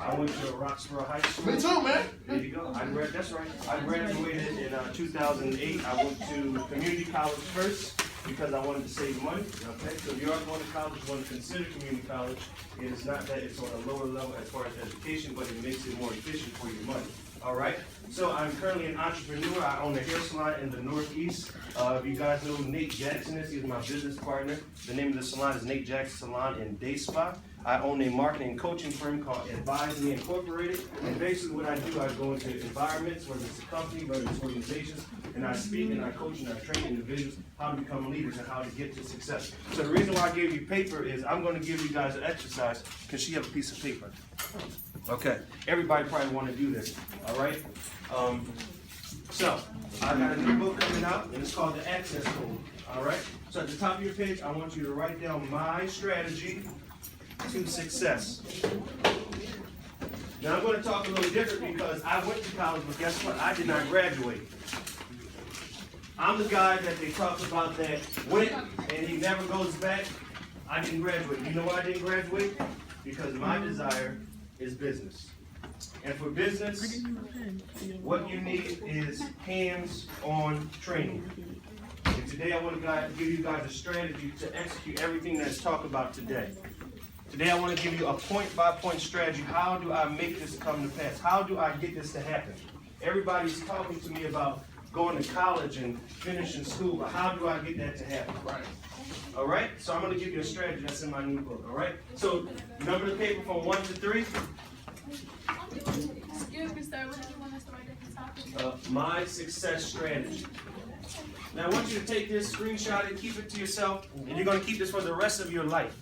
I went to Roxborough High School. Me too, man. There you go. That's right. I graduated in 2008. I went to community college first because I wanted to save money. Okay, so if you are going to college, you want to consider community college. It is not that it's on a lower level as far as education, but it makes it more efficient for your money. All right. So I'm currently an entrepreneur. I own a hair salon in the Northeast. If you guys know who Nate Jackson is, he's my business partner. The name of the salon is Nate Jackson Salon in Day Spa. I own a marketing and coaching firm called Advise Me Incorporated. And basically what I do, I go into environments, whether it's a company, whether it's organizations, and I speak and I coach and I train individuals how to become leaders and how to get to success. So the reason why I gave you paper is I'm going to give you guys an exercise. Can she have a piece of paper? Okay. Everybody probably want to do this. All right. So I got a new book coming out, and it's called The Access Code. All right. So at the top of your page, I want you to write down my strategy to success. Now I'm going to talk a little different because I went to college, but guess what? I did not graduate. I'm the guy that they talk about that went and he never goes back. I didn't graduate. You know why I didn't graduate? Because my desire is business. And for business, what you need is hands-on training. And today I want to give you guys a strategy to execute everything that's talked about today. Today I want to give you a point-by-point strategy. How do I make this come to pass? How do I get this to happen? Everybody's talking to me about going to college and finishing school, but how do I get that to happen? Right. All right? So I'm going to give you a strategy that's in my new book. All right? So number the paper from 1 to 3. Excuse me, sir. What did you want us to write at the top? My success strategy. Now I want you to take this, screenshot it, keep it to yourself, and you're going to keep this for the rest of your life.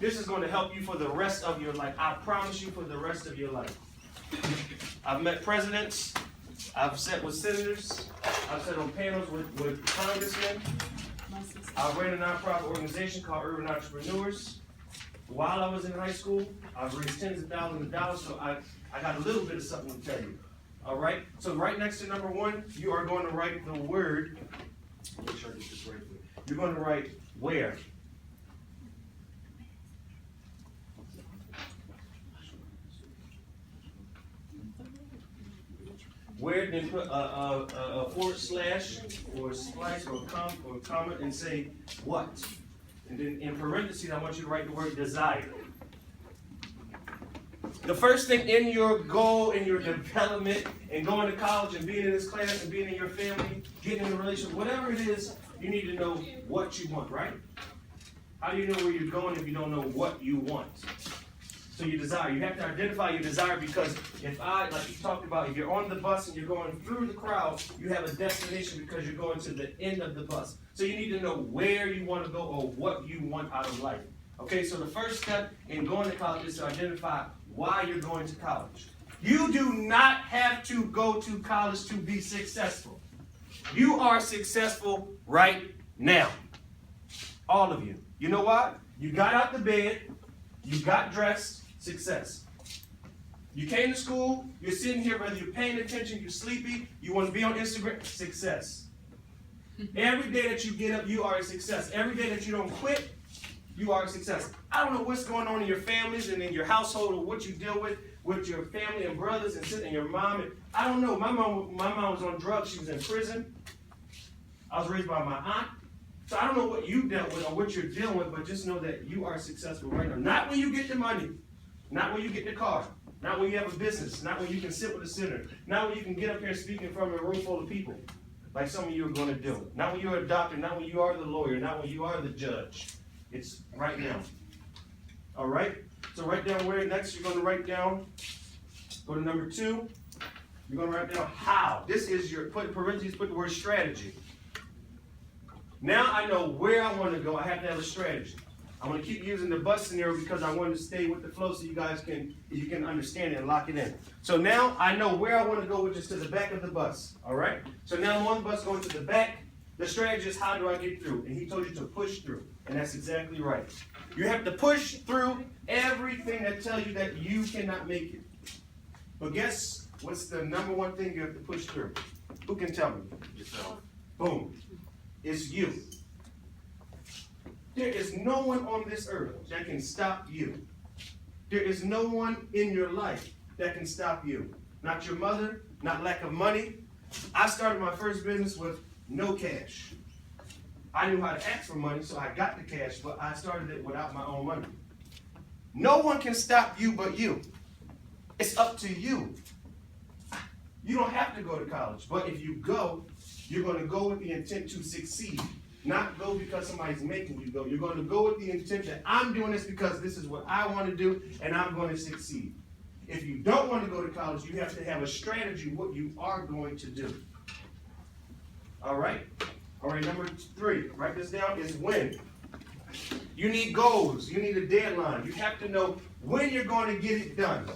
This is going to help you for the rest of your life. I promise you for the rest of your life. I've met presidents. I've sat with senators. I've sat on panels with congressmen. I ran a nonprofit organization called Urban Entrepreneurs. While I was in high school, I've raised tens of thousands of dollars, so I got a little bit of something to tell you. All right? So right next to number 1, you are going to write the word. Make sure I get this right. You're going to write where. Where, then put a forward slash or a splice or a comma and say what. And then in parentheses, I want you to write the word desire. The first thing in your goal, in your development, and going to college and being in this class and being in your family, getting in a relationship, whatever it is, you need to know what you want, right? How do you know where you're going if you don't know what you want? So your desire, you have to identify your desire, because like you talked about, if you're on the bus and you're going through the crowd, you have a destination because you're going to the end of the bus. So you need to know where you want to go or what you want out of life. Okay, so the first step in going to college is to identify why you're going to college. You do not have to go to college to be successful. You are successful right now. All of you. You know why? You got out the bed, you got dressed, success. You came to school, you're sitting here, whether you're paying attention, you're sleepy, you want to be on Instagram, success. Every day that you get up, you are a success. Every day that you don't quit, you are a success. I don't know what's going on in your families and in your household, or what you deal with your family and brothers and your mom. And I don't know. My mom was on drugs. She was in prison. I was raised by my aunt. So I don't know what you dealt with or what you're dealing with, but just know that you are successful right now. Not when you get the money, not when you get the car, not when you have a business, not when you can sit with a sinner, not when you can get up here and speak in front of a room full of people, like some of you are going to do. Not when you're a doctor, not when you are the lawyer, not when you are the judge. It's right now. All right? So write down where. Next, you're going to write down, go to number 2. You're going to write down how. This is your, put parentheses, put the word strategy. Now I know where I want to go. I have to have a strategy. I'm going to keep using the bus scenario because I want to stay with the flow so you guys can understand it and lock it in. So now I know where I want to go, which is to the back of the bus. All right? So now I'm on the bus going to the back. The strategy is, how do I get through? And he told you to push through. And that's exactly right. You have to push through everything that tells you that you cannot make it. But guess what's the number one thing you have to push through? Who can tell me? Yourself. Boom. It's you. There is no one on this earth that can stop you. There is no one in your life that can stop you. Not your mother, not lack of money. I started my first business with no cash. I knew how to ask for money, so I got the cash, but I started it without my own money. No one can stop you but you. It's up to you. You don't have to go to college, but if you go, you're going to go with the intent to succeed. Not go because somebody's making you go. You're going to go with the intent that I'm doing this because this is what I want to do, and I'm going to succeed. If you don't want to go to college, you have to have a strategy what you are going to do. All right? All right, number 3, write this down, is when. You need goals. You need a deadline. You have to know when you're going to get it done.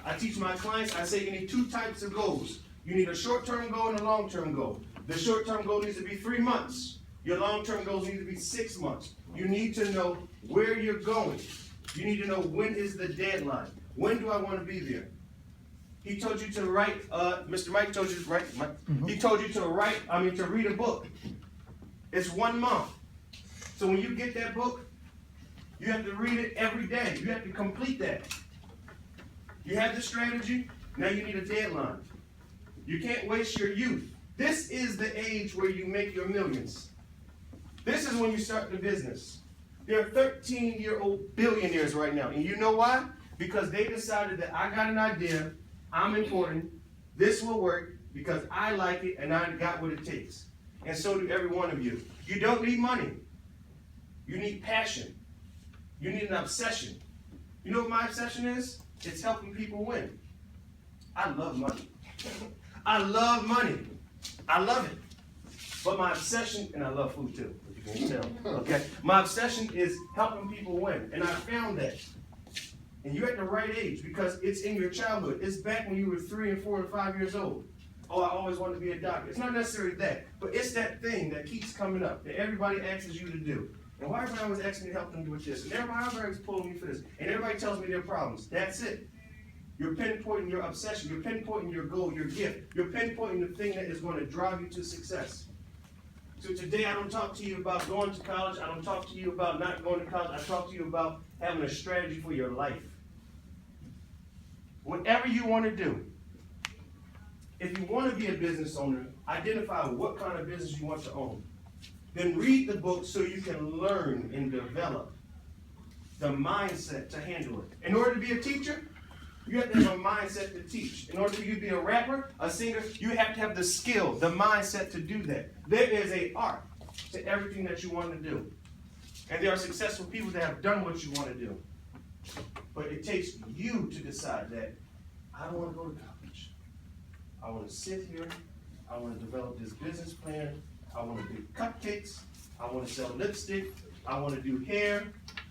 I teach my clients, I say you need 2 types of goals. You need a short-term goal and a long-term goal. The short-term goal needs to be 3 months. Your long-term goals need to be 6 months. You need to know where you're going. You need to know when is the deadline. When do I want to be there? He told you to write, Mr. Mike told you to write, he told you to read a book. It's 1 month. So when you get that book, you have to read it every day. You have to complete that. You have the strategy, now you need a deadline. You can't waste your youth. This is the age where you make your millions. This is when you start the business. There are 13-year-old billionaires right now. And you know why? Because they decided that I got an idea, I'm important, this will work because I like it and I got what it takes. And so do every one of you. You don't need money. You need passion. You need an obsession. You know what my obsession is? It's helping people win. I love money. I love money. I love it. But my obsession, and I love food too, if you can tell, okay? My obsession is helping people win. And I found that. And you're at the right age because it's in your childhood. It's back when you were 3 and 4 and 5 years old. Oh, I always wanted to be a doctor. It's not necessarily that, but it's that thing that keeps coming up that everybody asks you to do. And why everybody was asking me to help them with this? And everybody's pulling me for this. And everybody tells me their problems. That's it. You're pinpointing your obsession. You're pinpointing your goal, your gift. You're pinpointing the thing that is going to drive you to success. So today I don't talk to you about going to college. I don't talk to you about not going to college. I talk to you about having a strategy for your life. Whatever you want to do. If you want to be a business owner, identify what kind of business you want to own. Then read the book so you can learn and develop the mindset to handle it. In order to be a teacher, you have to have a mindset to teach. In order for you to be a rapper, a singer, you have to have the skill, the mindset to do that. There is an art to everything that you want to do. And there are successful people that have done what you want to do. But it takes you to decide that I don't want to go to college. I want to sit here. I want to develop this business plan. I want to do cupcakes. I want to sell lipstick. I want to do hair.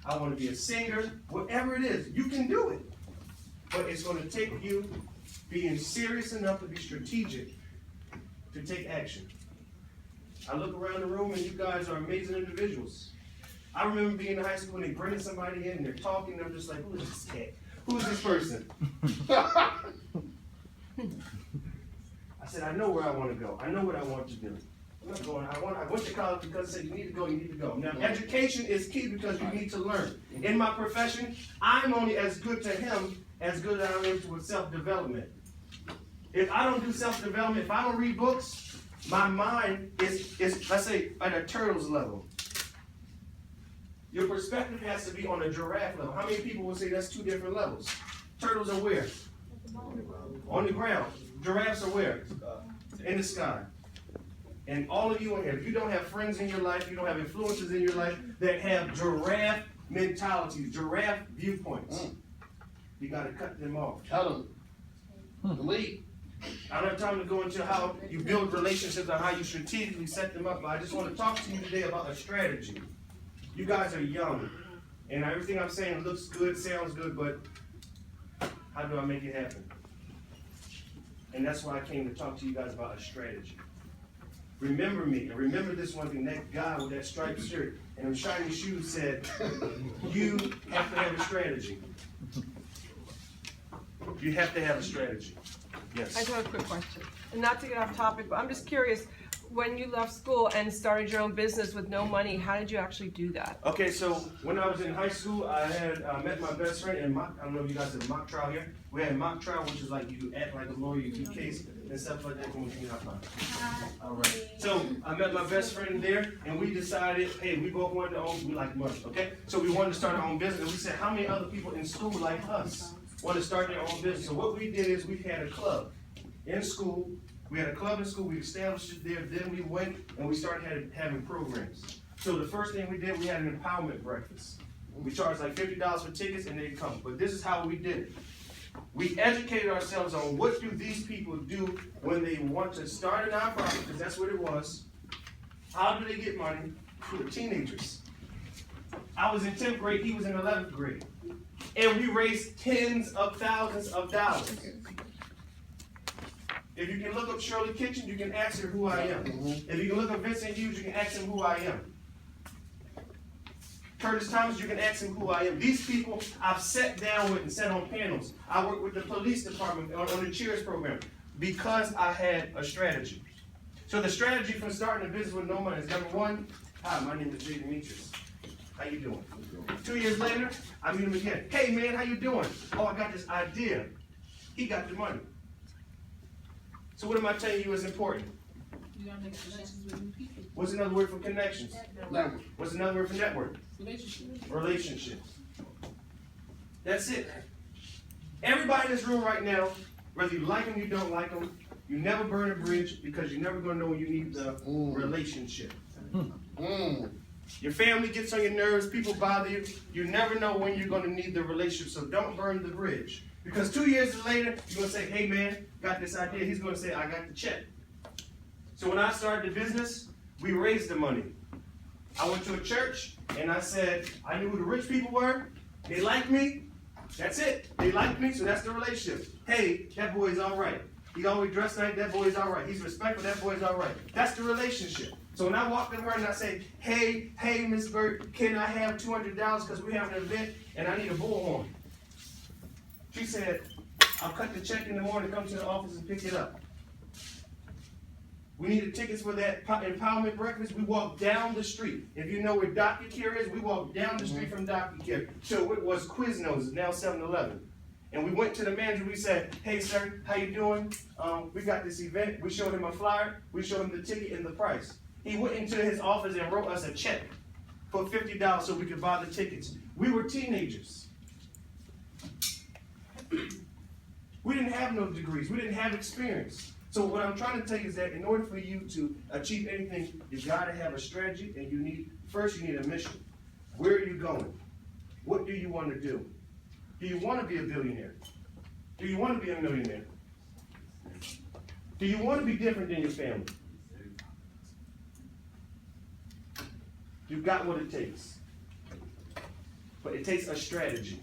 I want to be a singer. Whatever it is, you can do it. But it's going to take you being serious enough to be strategic to take action. I look around the room and you guys are amazing individuals. I remember being in high school and they bring somebody in and they're talking and I'm just like, who is this cat? Who is this person? I said, I know where I want to go. I know what I want to do. I'm not going. I went to college because I said, you need to go, you need to go. Now, education is key because you need to learn. In my profession, I'm only as good to him as good as I am with self-development. If I don't do self-development, if I don't read books, my mind is let's say, at a turtle's level. Your perspective has to be on a giraffe level. How many people will say that's 2 different levels? Turtles are where? On the ground. Giraffes are where? In the sky. And all of you in here, if you don't have friends in your life, you don't have influences in your life that have giraffe mentalities, giraffe viewpoints, you got to cut them off. Tell them. Delete. I don't have time to go into how you build relationships or how you strategically set them up, but I just want to talk to you today about a strategy. You guys are young, and everything I'm saying looks good, sounds good, but how do I make it happen? And that's why I came to talk to you guys about a strategy. Remember me, and remember this one thing, that guy with that striped shirt and them shiny shoes said, you have to have a strategy. You have to have a strategy. Yes. I just have a quick question. And not to get off topic, but I'm just curious, when you left school and started your own business with no money, how did you actually do that? Okay, so when I was in high school, I had met my best friend in mock. I don't know if you guys have mock trial here. We had mock trial, which is like you act like a lawyer, you do case and stuff like that. All right. So I met my best friend there, and we decided, hey, we both wanted to own. We like money, okay? So we wanted to start our own business, and we said, how many other people in school like us want to start their own business? So what we did is we had a club in school. We had a club in school. We established it there. Then we went and we started having programs. So the first thing we did, we had an empowerment breakfast. We charged like $50 for tickets, and they'd come. But this is how we did it. We educated ourselves on what do these people do when they want to start a nonprofit, because that's what it was. How do they get money? We were teenagers. I was in 10th grade, he was in 11th grade. And we raised tens of thousands of dollars. If you can look up Shirley Kitchen, you can ask her who I am. If you can look up Vincent Hughes, you can ask him who I am. Curtis Thomas, you can ask him who I am. These people I've sat down with and sat on panels. I worked with the police department on the Cheers program because I had a strategy. So the strategy for starting a business with no money is number one, hi, my name is Demetrius. How you doing? 2 years later, I meet him again. Hey man, how you doing? Oh, I got this idea. He got the money. So what am I telling you is important? You gotta make connections with new people. What's another word for connections? Network. What's another word for network? Relationships. Relationships. That's it. Everybody in this room right now, whether you like them, you don't like them, you never burn a bridge because you're never going to know when you need the relationship. Your family gets on your nerves, people bother you. You never know when you're going to need the relationship, so don't burn the bridge. Because 2 years later, you're going to say, hey man, got this idea. He's going to say, I got the check. So when I started the business, we raised the money. I went to a church and I said, I knew who the rich people were. They liked me. That's it. They liked me, so that's the relationship. Hey, that boy's all right. He always dressed nice. That boy's all right. He's respectful. That boy's all right. That's the relationship. So when I walked in her and I say, hey, Miss Burt, can I have $200 because we have an event and I need a bullhorn? She said, I'll cut the check in the morning, come to the office and pick it up. We needed tickets for that empowerment breakfast. We walked down the street. If you know where Dr. Care is, we walked down the street from Dr. Care. So it was Quiznos, now 7-Eleven. And we went to the manager, we said, hey sir, how you doing? We got this event. We showed him a flyer, we showed him the ticket and the price. He went into his office and wrote us a check for $50 so we could buy the tickets. We were teenagers. We didn't have no degrees, we didn't have experience. So what I'm trying to tell you is that in order for you to achieve anything, you gotta have a strategy and you need a mission. Where are you going? What do you want to do? Do you want to be a billionaire? Do you want to be a millionaire? Do you want to be different than your family? You've got what it takes. But it takes a strategy.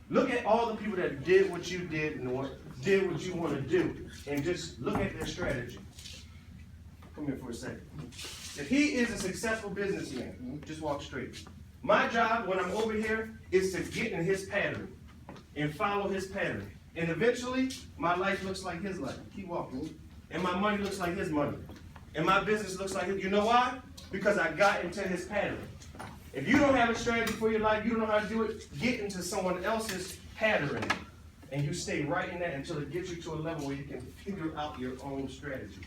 Look at all the people that did what you did and did what you want to do, and just look at their strategy. Come here for a second. If he is a successful businessman, just walk straight. My job when I'm over here is to get in his pattern and follow his pattern. And eventually, my life looks like his life. Keep walking. And my money looks like his money. And my business looks like his. You know why? Because I got into his pattern. If you don't have a strategy for your life, you don't know how to do it, get into someone else's pattern. And you stay right in that until it gets you to a level where you can figure out your own strategy.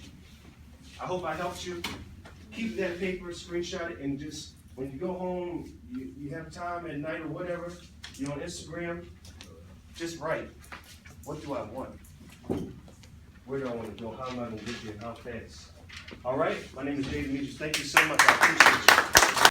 I hope I helped you. Keep that paper, screenshot it, and just, when you go home, you have time at night or whatever, you're on Instagram, just write, what do I want? Where do I want to go? How am I going to get there? How fast? All right, my name is Demetrius. Thank you so much. I appreciate you.